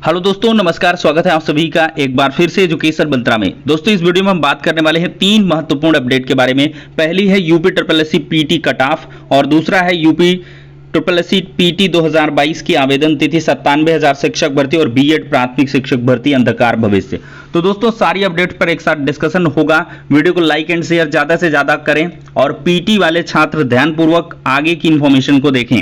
Hello दोस्तों, नमस्कार। स्वागत है आप सभी का एक बार फिर से एजुकेशन मंत्रा में। दोस्तों, इस वीडियो में हम बात करने वाले हैं तीन महत्वपूर्ण अपडेट के बारे में। पहली है UP triple SC PT cut off और दूसरा है यूपी ट्रिपल एससी पीटी 2022 की आवेदन तिथि 97,000 शिक्षक भर्ती और बीएड प्राथमिक शिक्षक भर्ती अंधकार भविष्य। तो दोस्तों, सारी अपडेट पर एक साथ डिस्कशन होगा। वीडियो को लाइक एंड शेयर ज्यादा से ज्यादा करें और पीटी वाले छात्र ध्यानपूर्वक आगे की इंफॉर्मेशन को देखें।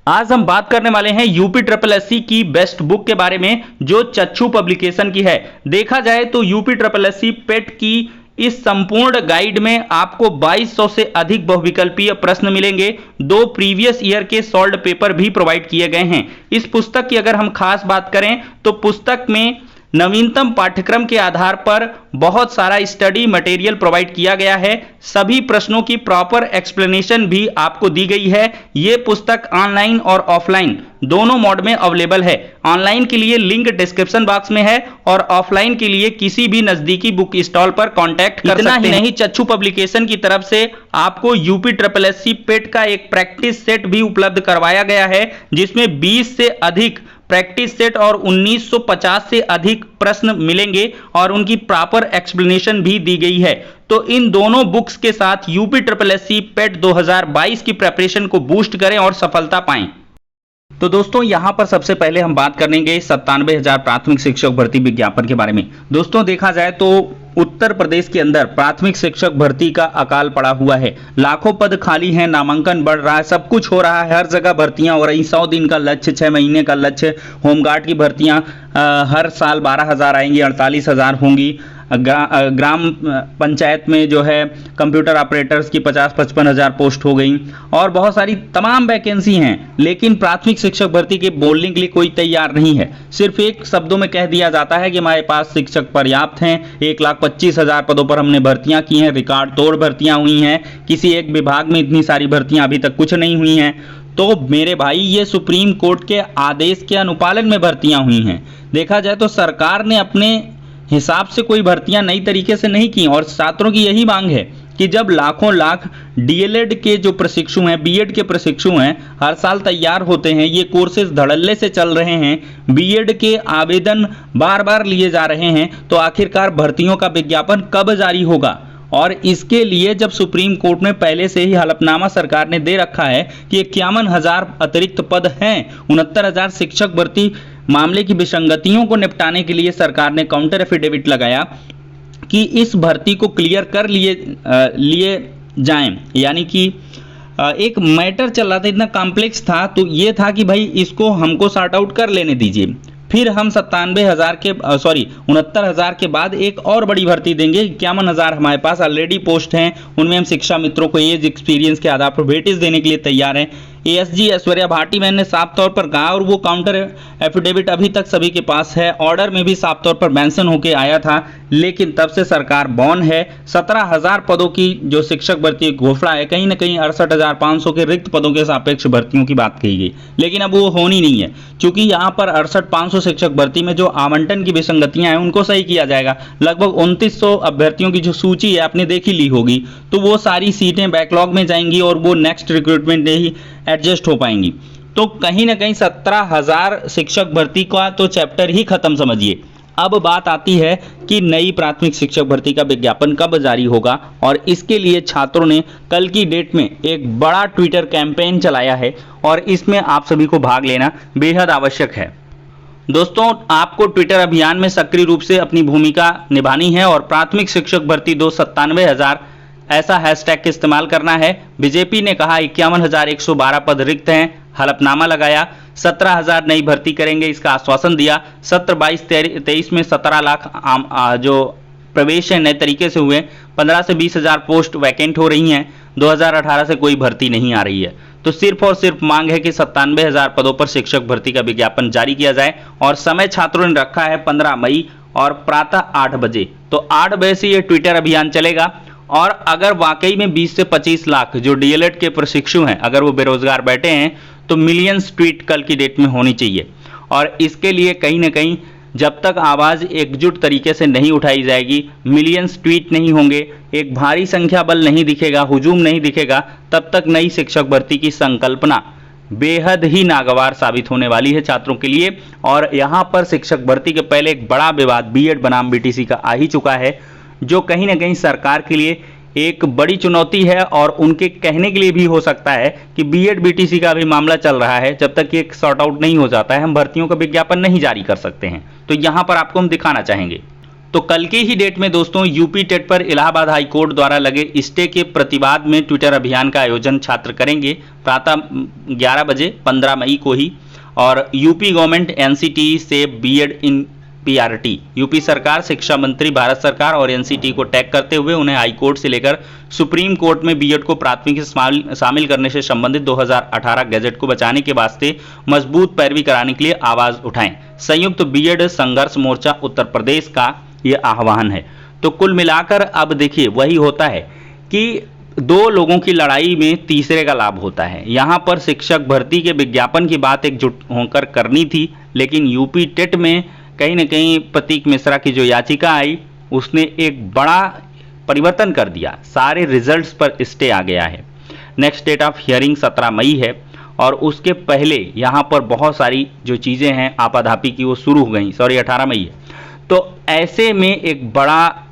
आज हम बात करने वाले हैं यूपी ट्रिपल एससी की बेस्ट बुक के बारे में, जो चक्षु पब्लिकेशन की है। देखा जाए तो यूपी ट्रिपल एससी पेट की इस संपूर्ण गाइड में आपको 2200 से अधिक बहुविकल्पीय प्रश्न मिलेंगे। 2 प्रीवियस ईयर के सॉल्व्ड पेपर भी प्रोवाइड किए गए हैं। इस पुस्तक की अगर हम खास बात करें तो पुस्तक में नवीनतम पाठ्यक्रम के आधार पर बहुत सारा स्टडी मटेरियल प्रोवाइड किया गया है। सभी प्रश्नों की प्रॉपर एक्सप्लेनेशन भी आपको दी गई है। यह पुस्तक ऑनलाइन और ऑफलाइन दोनों मोड में अवेलेबल है। ऑनलाइन के लिए लिंक डिस्क्रिप्शन बॉक्स में है और ऑफलाइन के लिए किसी भी नजदीकी बुक स्टॉल पर कांटेक्ट कर सकते हैं। नहीं, चक्षु पब्लिकेशन की तरफ से आपको यूपी ट्रिपल एससी पेट का एक प्रैक्टिस सेट भी उपलब्ध करवाया गया है, जिसमें 20 से अधिक प्रैक्टिस सेट और 1950 से अधिक प्रश्न मिलेंगे और उनकी प्रॉपर एक्सप्लेनेशन भी दी गई है। तो इन दोनों बुक्स के साथ यूपी ट्रिपल एससी पेट 2022 की प्रिपरेशन को बूस्ट करें और सफलता पाएं। तो दोस्तों, यहां पर सबसे पहले हम बात करेंगे 97,000 प्राथमिक शिक्षक भर्ती विज्ञापन के बारे में। दोस्तों, देखा जाए तो उत्तर प्रदेश के अंदर प्राथमिक शिक्षक भर्ती का अकाल पड़ा हुआ है। लाखों पद खाली हैं, नामांकन बढ़ रहा है, सब कुछ हो रहा है, हर जगह भर्तियां हो रही। 100 दिन का लक्ष्य, 6 महीने का लक्ष्य। होमगार्ड की भर्तियां हर साल 12,000 आएंगी, 48,000 होंगी। ग्राम पंचायत में जो है कंप्यूटर ऑपरेटर्स की 50-55,000 पोस्ट हो गई और बहुत सारी तमाम वैकेंसी हैं। लेकिन प्राथमिक शिक्षक भर्ती के बोलने के लिए कोई तैयार नहीं है। सिर्फ एक शब्दों में कह दिया जाता है कि हमारे पास शिक्षक पर्याप्त हैं। 1,25,000 पदों पर हमने भर्तियां की हैं, रिकॉर्ड तोड़ भर्तियां हुई हैं। किसी एक विभाग में इतनी सारी भर्तियां अभी तक कुछ नहीं हुई हैं। तो मेरे भाई, ये सुप्रीम कोर्ट के आदेश के अनुपालन में भर्तियां हुई हैं। देखा जाए तो सरकार ने अपने हिसाब से कोई भर्तियां नई तरीके से नहीं की और छात्रों की यही मांग है कि जब लाखों लाख डीएलएड के जो प्रशिक्षु हैं, बीएड के प्रशिक्षु हैं, हर साल तैयार होते हैं, ये कोर्सेज धड़ल्ले से चल रहे हैं, बीएड के आवेदन बार बार लिए जा रहे हैं, तो आखिरकार भर्तियों का विज्ञापन कब जारी होगा? और इसके लिए जब सुप्रीम कोर्ट में पहले से ही हलफनामा सरकार ने दे रखा है कि 51,000 अतिरिक्त पद हैं, 69,000 शिक्षक भर्ती मामले की विसंगतियों को निपटाने के लिए सरकार ने काउंटर एफिडेविट लगाया कि इस भर्ती को क्लियर कर लिए जाएं। यानी कि एक मैटर चल रहा था, इतना कॉम्प्लेक्स था, तो ये था कि भाई इसको हमको सॉर्ट आउट कर लेने दीजिए, फिर हम 69,000 के बाद एक और बड़ी भर्ती देंगे। 51,000 हमारे पास ऑलरेडी पोस्ट हैं, उनमें हम शिक्षा मित्रों को एज एक्सपीरियंस के आधार पर वेटेज देने के लिए तैयार हैं। एएसजी ऐश्वर्या भाटी मैन ने साफ तौर पर कहा और वो काउंटर एफिडेविट अभी तक सभी के पास है। ऑर्डर में भी साफ तौर पर मेंशन होकर आया था, लेकिन तब से सरकार मौन है। 17,000 पदों की जो शिक्षक भर्ती घोषणा है, कहीं ना कहीं 68,500 के रिक्त पदों के सापेक्ष भर्तियों की बात कही गई, लेकिन अब वो होनी नहीं है, क्योंकि यहाँ पर 68,500 शिक्षक भर्ती में जो आवंटन की विसंगतियां हैं उनको सही किया जाएगा। लगभग 2900 अभ्यर्थियों की जो सूची है आपने देखी ली होगी, तो वो सारी सीटें बैकलॉग में जाएंगी और वो नेक्स्ट रिक्रूटमेंट में ही एडजस्ट हो पाएंगी। तो कहीं ना कहीं 17,000 शिक्षक भर्ती का तो चैप्टर ही खत्म समझिए। अब बात आती है कि नई प्राथमिक शिक्षक भर्ती का विज्ञापन कब जारी होगा, और इसके लिए छात्रों ने कल की डेट में एक बड़ा ट्विटर कैंपेन चलाया है और इसमें आप सभी को भाग लेना बेहद आवश्यक है। दोस्तों, आपको ट्विटर अभियान में सक्रिय रूप से अपनी भूमिका निभानी है और प्राथमिक शिक्षक भर्ती 97,000 ऐसा हैशटैग इस्तेमाल करना है। बीजेपी ने कहा 51,112 पद रिक्त हैं, हलफनामा लगाया। 17,000 नई भर्ती करेंगे, इसका आश्वासन दिया। सत्र 22-23 में 17 लाख जो प्रवेश है नए तरीके से हुए। 15 से 20,000 पोस्ट वैकेंट हो रही हैं। 2018 से कोई भर्ती नहीं आ रही है, तो सिर्फ और सिर्फ मांग है कि 97,000 पदों पर शिक्षक भर्ती का विज्ञापन जारी किया जाए और समय छात्रों ने रखा है 15 मई और प्रातः 8 बजे। तो 8 बजे से ये ट्विटर अभियान चलेगा और अगर वाकई में 20 से 25 लाख जो डीएलएड के प्रशिक्षु हैं, अगर वो बेरोजगार बैठे हैं, तो मिलियंस ट्वीट कल की डेट में होनी चाहिए। और इसके लिए कहीं ना कहीं जब तक आवाज एकजुट तरीके से नहीं उठाई जाएगी, मिलियंस ट्वीट नहीं होंगे, एक भारी संख्या बल नहीं दिखेगा, हुजूम नहीं दिखेगा, तब तक नई शिक्षक भर्ती की संकल्पना बेहद ही नागवार साबित होने वाली है छात्रों के लिए। और यहाँ पर शिक्षक भर्ती के पहले एक बड़ा विवाद बीएड बनाम बीटीसी का आ ही चुका है, जो कहीं ना कहीं सरकार के लिए एक बड़ी चुनौती है। और उनके कहने के लिए भी हो सकता है कि बीएड बीटीसी का भी मामला चल रहा है, जब तक ये सॉर्ट आउट नहीं हो जाता है हम भर्तियों का विज्ञापन नहीं जारी कर सकते हैं। तो यहाँ पर आपको हम दिखाना चाहेंगे। तो कल की ही डेट में दोस्तों यूपी टेट पर इलाहाबाद हाई कोर्ट द्वारा लगे स्टे के प्रतिवाद में ट्विटर अभियान का आयोजन छात्र करेंगे प्रातः 11 बजे 15 मई को ही। और यूपी गवर्नमेंट एनसीटी से बीएड इन पीआरटी, यूपी सरकार, शिक्षा मंत्री भारत सरकार और एनसीटी को टैग करते हुए उन्हें हाई कोर्ट से लेकर सुप्रीम कोर्ट में बीएड को प्राथमिक शामिल करने से संबंधित 2018 गैजेट को बचाने के वास्ते मजबूत पैरवी कराने के लिए आवाज उठाएं। संयुक्त बीएड संघर्ष मोर्चा उत्तर प्रदेश का ये आह्वान है। तो कुल मिलाकर अब देखिए वही होता है कि दो लोगों की लड़ाई में तीसरे का लाभ होता है। यहाँ पर शिक्षक भर्ती के विज्ञापन की बात एकजुट होकर करनी थी, लेकिन यूपी टेट में कहीं न कहीं प्रतीक मिश्रा की जो याचिका आई उसने एक बड़ा परिवर्तन कर दिया। सारे रिजल्ट्स पर स्टे आ गया है। नेक्स्ट डेट ऑफ हियरिंग 17 मई है और उसके पहले यहाँ पर बहुत सारी जो चीज़ें हैं आपाधापी की वो शुरू हो गई। 18 मई है। तो ऐसे में एक बड़ा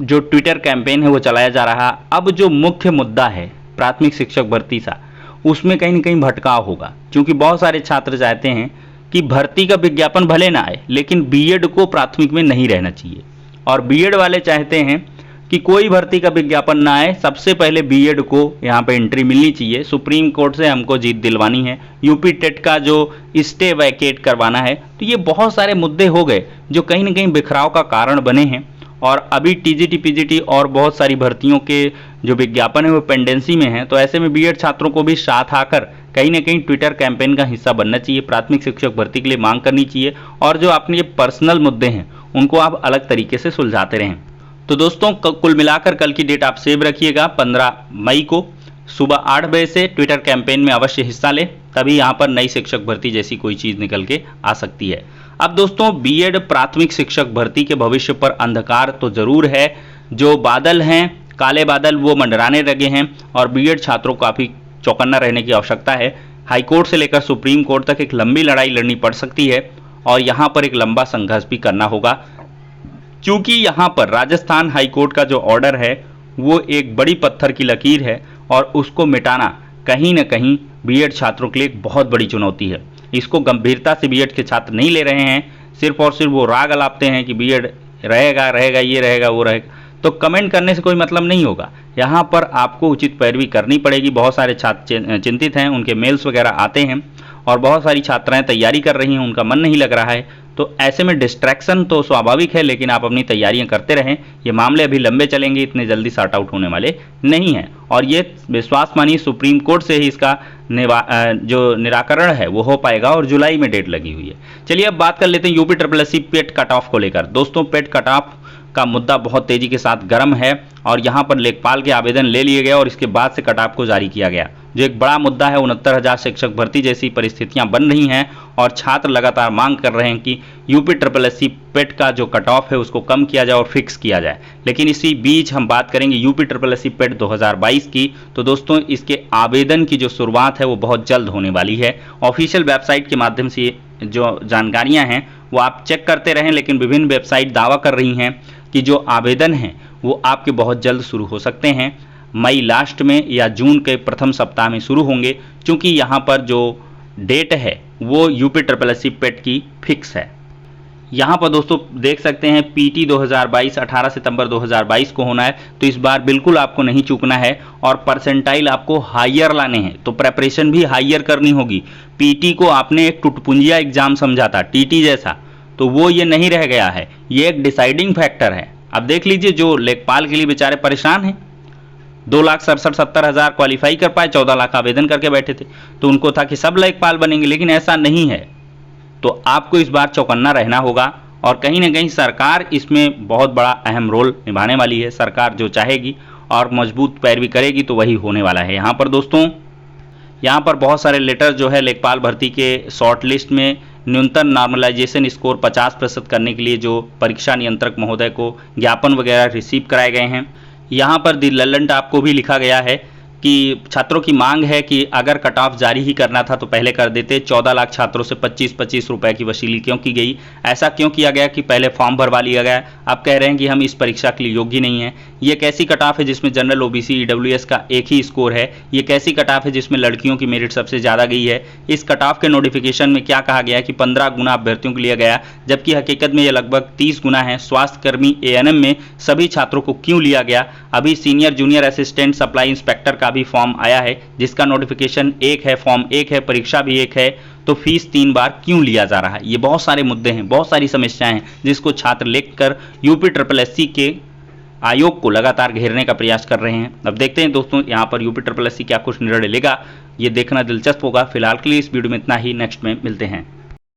जो ट्विटर कैंपेन है वो चलाया जा रहा। अब जो मुख्य मुद्दा है प्राथमिक शिक्षक भर्ती सा, उसमें कहीं ना कहीं भटकाव होगा, क्योंकि बहुत सारे छात्र चाहते हैं कि भर्ती का विज्ञापन भले ना आए लेकिन बीएड को प्राथमिक में नहीं रहना चाहिए। और बीएड वाले चाहते हैं कि कोई भर्ती का विज्ञापन ना आए, सबसे पहले बीएड को यहाँ पे एंट्री मिलनी चाहिए। सुप्रीम कोर्ट से हमको जीत दिलवानी है, यूपी टेट का जो स्टे वैकेट करवाना है। तो ये बहुत सारे मुद्दे हो गए जो कहीं ना कहीं बिखराव का कारण बने हैं। और अभी टीजीटी पीजीटी और बहुत सारी भर्तियों के जो विज्ञापन है वो पेंडेंसी में है। तो ऐसे में बीएड छात्रों को भी साथ आकर कहीं ना कहीं ट्विटर कैंपेन का हिस्सा बनना चाहिए, प्राथमिक शिक्षक भर्ती के लिए मांग करनी चाहिए और जो अपने ये पर्सनल मुद्दे हैं उनको आप अलग तरीके से सुलझाते रहें। तो दोस्तों कुल मिलाकर कल की डेट आप सेव रखिएगा, 15 मई को सुबह 8 बजे से ट्विटर कैंपेन में अवश्य हिस्सा लें, तभी यहाँ पर नई शिक्षक भर्ती जैसी कोई चीज़ निकल के आ सकती है। अब दोस्तों बीएड प्राथमिक शिक्षक भर्ती के भविष्य पर अंधकार तो जरूर है। जो बादल हैं, काले बादल, वो मंडराने लगे हैं और बीएड छात्रों को काफ़ी चौकन्ना रहने की आवश्यकता है। हाईकोर्ट से लेकर सुप्रीम कोर्ट तक एक लंबी लड़ाई लड़नी पड़ सकती है और यहाँ पर एक लंबा संघर्ष भी करना होगा, क्योंकि यहाँ पर राजस्थान हाईकोर्ट का जो ऑर्डर है वो एक बड़ी पत्थर की लकीर है और उसको मिटाना कहीं ना कहीं बीएड छात्रों के लिए एक बहुत बड़ी चुनौती है। इसको गंभीरता से बीएड के छात्र नहीं ले रहे हैं, सिर्फ और सिर्फ वो राग अलापते हैं कि बीएड रहेगा रहेगा ये रहेगा वो रहेगा। तो कमेंट करने से कोई मतलब नहीं होगा, यहाँ पर आपको उचित पैरवी करनी पड़ेगी। बहुत सारे छात्र चिंतित हैं, उनके मेल्स वगैरह आते हैं और बहुत सारी छात्राएं तैयारी कर रही हैं, उनका मन नहीं लग रहा है। तो ऐसे में डिस्ट्रैक्शन तो स्वाभाविक है, लेकिन आप अपनी तैयारियां करते रहें। ये मामले अभी लंबे चलेंगे, इतने जल्दी सॉर्ट आउट होने वाले नहीं हैं। और ये विश्वास मानिए सुप्रीम कोर्ट से ही इसका जो निराकरण है वो हो पाएगा और जुलाई में डेट लगी हुई है। चलिए अब बात कर लेते हैं यूपी SSSC पेट कट ऑफ को लेकर। दोस्तों पेट कट ऑफ का मुद्दा बहुत तेजी के साथ गर्म है और यहाँ पर लेखपाल के आवेदन ले लिए गए और इसके बाद से कट ऑफ को जारी किया गया। जो एक बड़ा मुद्दा है, 69,000 शिक्षक भर्ती जैसी परिस्थितियां बन रही हैं और छात्र लगातार मांग कर रहे हैं कि यूपी SSSC पेट का जो कट ऑफ है उसको कम किया जाए और फिक्स किया जाए। लेकिन इसी बीच हम बात करेंगे यूपी SSSC पेट 2022 की। तो दोस्तों इसके आवेदन की जो शुरुआत है वो बहुत जल्द होने वाली है। ऑफिशियल वेबसाइट के माध्यम से जो जानकारियाँ हैं वो आप चेक करते रहें, लेकिन विभिन्न वेबसाइट दावा कर रही हैं कि जो आवेदन हैं वो आपके बहुत जल्द शुरू हो सकते हैं, मई लास्ट में या जून के प्रथम सप्ताह में शुरू होंगे, क्योंकि यहाँ पर जो डेट है वो यूपी SSSC पेट की फिक्स है। यहाँ पर दोस्तों देख सकते हैं पीटी 2022 18 सितंबर 2022 को होना है। तो इस बार बिल्कुल आपको नहीं चूकना है और परसेंटाइल आपको हायर लाने हैं, तो प्रेपरेशन भी हायर करनी होगी। पीटी को आपने एक टुटपुंजिया एग्जाम समझा था टीटी जैसा, तो वो ये नहीं रह गया है, ये एक डिसाइडिंग फैक्टर है। अब देख लीजिए जो लेखपाल के लिए बेचारे परेशान हैं, 2,67,70,000 क्वालिफाई कर पाए, 14 लाख आवेदन करके बैठे थे, तो उनको था कि सब लेखपाल बनेंगे, लेकिन ऐसा नहीं है। तो आपको इस बार चौकन्ना रहना होगा और कहीं ना कहीं सरकार इसमें बहुत बड़ा अहम रोल निभाने वाली है। सरकार जो चाहेगी और मजबूत पैरवी करेगी तो वही होने वाला है। यहाँ पर दोस्तों यहाँ पर बहुत सारे लेटर जो है लेखपाल भर्ती के शॉर्ट लिस्ट में न्यूनतम नॉर्मलाइजेशन स्कोर 50% करने के लिए जो परीक्षा नियंत्रक महोदय को ज्ञापन वगैरह रिसीव कराए गए हैं। यहाँ पर दी लल्लन टॉप को भी लिखा गया है कि छात्रों की मांग है कि अगर कट ऑफ जारी ही करना था तो पहले कर देते। 14 लाख छात्रों से 25-25 रुपए की वसूली क्यों की गई? ऐसा क्यों किया गया कि पहले फॉर्म भरवा लिया गया? अब कह रहे हैं कि हम इस परीक्षा के लिए योग्य नहीं है। ये कैसी कट ऑफ है जिसमें जनरल, ओबीसी, ईडब्ल्यूएस का एक ही स्कोर है? ये कैसी कट ऑफ है जिसमें लड़कियों की मेरिट सबसे ज़्यादा गई है? इस कट ऑफ के नोटिफिकेशन में क्या कहा गया है कि 15 गुना अभ्यर्थियों को लिया गया, जबकि हकीकत में ये लगभग 30 गुना है। स्वास्थ्यकर्मी एएनएम में सभी छात्रों को क्यों लिया गया? अभी senior junior assistant supply inspector का भी फॉर्म आया है जिसका नोटिफिकेशन एक है, फॉर्म एक है, परीक्षा भी एक है, तो फीस 3 बार क्यों लिया जा रहा है? ये बहुत सारे मुद्दे हैं, बहुत सारी समस्याएं हैं जिसको छात्र लेकर यूपी के आयोग को लगातार घेरने का प्रयास कर रहे हैं। अब देखते हैं दोस्तों यहाँ पर यूपी क्या कुछ निर्णय लेगा, ये देखना दिलचस्प होगा। फिलहाल के लिए इस वीडियो में इतना ही, नेक्स्ट में मिलते हैं।